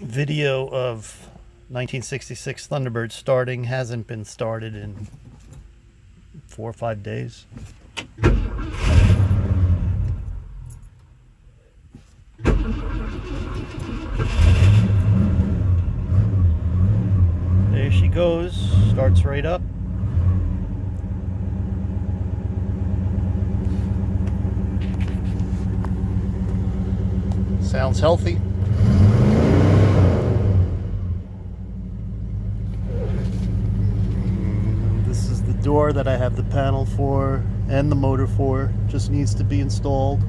Video of 1966 Thunderbird starting hasn't been started in 4 or 5 days. There she goes, starts right up. Sounds healthy. This is the door that I have the panel for and the motor for. Just needs to be installed.